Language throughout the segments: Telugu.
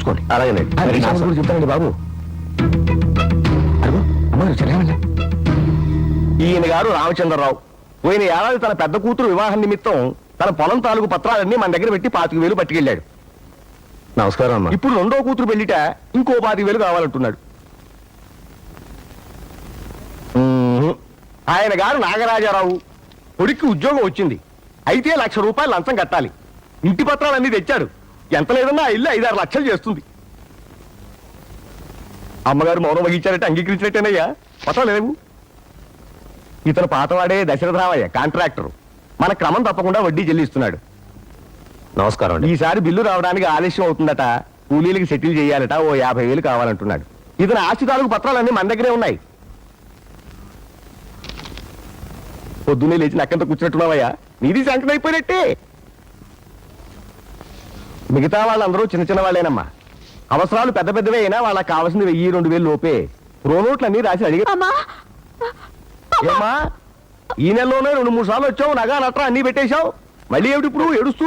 చూసుకోండి. అలాగేనండి. చెప్తానండి బాబు. అడుగు అమ్మ చదివాళ్ళ. ఈయన గారు రామచంద్రరావు పోయిన ఏడాది తన పెద్ద కూతురు వివాహం నిమిత్తం తన పొలం తాలూకు పత్రాలన్నీ మన దగ్గర పెట్టి 25,000 పట్టుకెళ్ళాడు. నమస్కారం అమ్మా. ఇప్పుడు రెండో కూతురు పెళ్లిట ఇంకో 25,000 కావాలంటున్నాడు. ఆయన గారు నాగరాజారావు కొడుక్కి ఉద్యోగం వచ్చింది. అయితే ₹1,00,000 లంచం కట్టాలి. ఇంటి పత్రాలన్నీ తెచ్చాడు. ఎంత లేదన్నా ఆ ఇల్లు 5-6 లక్షలు చేస్తుంది. అమ్మగారు మౌనం వహించారంటే అంగీకరించినట్టేనయ్యా. పత్రాలు లేవు. ఇతను పాతవాడే దశరథరామయ్య కాంట్రాక్టర్. మన క్రమం తప్పకుండా వడ్డీ చెల్లిస్తున్నాడు. నమస్కారం అండి. ఈసారి బిల్లు రావడానికి ఆలస్యం అవుతుందట. కూలీలకి సెటిల్ చేయాలట. ఓ 50,000 కావాలంటున్నాడు. ఇతను ఆస్తి తాలూకు పత్రాలన్నీ మన దగ్గరే ఉన్నాయి. పొద్దున్నే లేచి నక్కంత కూర్చున్నట్టున్నావయ్యా. నీది సంకటం అయిపోయినట్టే. మిగతా వాళ్ళందరూ చిన్న చిన్న వాళ్ళేనమ్మా. అవసరాలు పెద్ద పెద్దవే అయినా వాళ్ళకి కావాల్సింది 1,000-2,000 లోపే. ప్రోనోట్లన్నీ రాసి అడిగి ఏమా ఈ నెలలోనే 2-3 సార్లు వచ్చావు. నగా నట్రా అన్ని పెట్టేశావు. మళ్ళీ ఏమిటి ఇప్పుడు ఏడుస్తూ?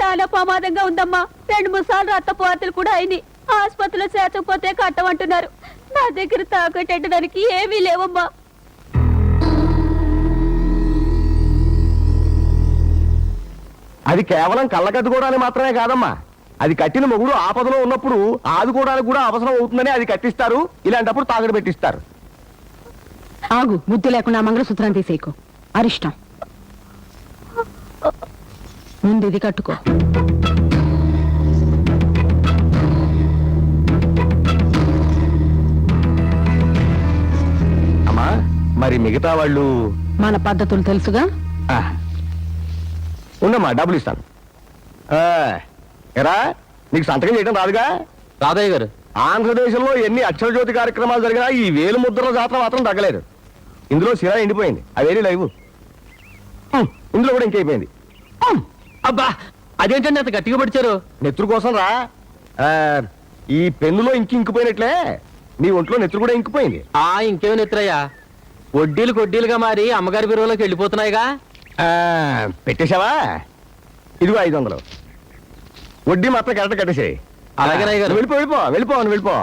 చాలా ప్రమాదంగా ఉందమ్మా. 2-3 సార్లు రక్తపోతలు కూడా అయింది. ఆసుపత్రిలో చేర్చకపోతే కట్టమంటున్నారు. నా దగ్గర తాకట్టడానికి ఏమీ లేవమ్మా. అది కేవలం కళ్ళకట్టుకోవడానికి మాత్రమే కాదమ్మా. అది కట్టిన మొగుడు ఆపదలో ఉన్నప్పుడు ఆదుకోవడానికి కూడా అవసరం అవుతుందని అది కట్టిస్తారు. ఇలాంటప్పుడు తాకట్టు పెట్టిస్తారు. ఆగు, బుద్ధి లేకుండా మంగళసూత్రం తీసేయకు. అరిష్టం. ముందు ఇది కట్టుకో. అమ్మా మరి మిగతా వాళ్ళు? మన పద్ధతులు తెలుసుగా. ఉండమ్మా, డబ్బులు ఇస్తాను. ఎరా నీకు సంతకం చేయడం రాదుగా? రాధయ్య గారు, ఆంధ్రదేశంలో ఎన్ని అక్షరజ్యోతి కార్యక్రమాలు జరిగినా ఈ 1000 ముద్రల జాతర మాత్రం తగ్గలేదు. ఇందులో సిరా ఎండిపోయింది. అవేది లేవు. ఇందులో కూడా ఇంకైపోయింది. అబ్బా అదేంటండి అంత గట్టిగా పడిచారు? నెత్తురు కోసం రా. ఈ పెన్నులో ఇంకిపోయినట్లే నీ ఒంట్లో నెత్తురు కూడా ఇంకిపోయింది. ఇంకేమి నెత్తురయ్యా? వడ్డీలుగా మారి అమ్మగారి బిరువులోకి వెళ్ళిపోతున్నాయిగా. పెట్టేశావా? ఇదిగో 500. వడ్డీ మాత్రం కరెక్ట్ కట్టేసాయి. అలాగే వెళ్ళిపో.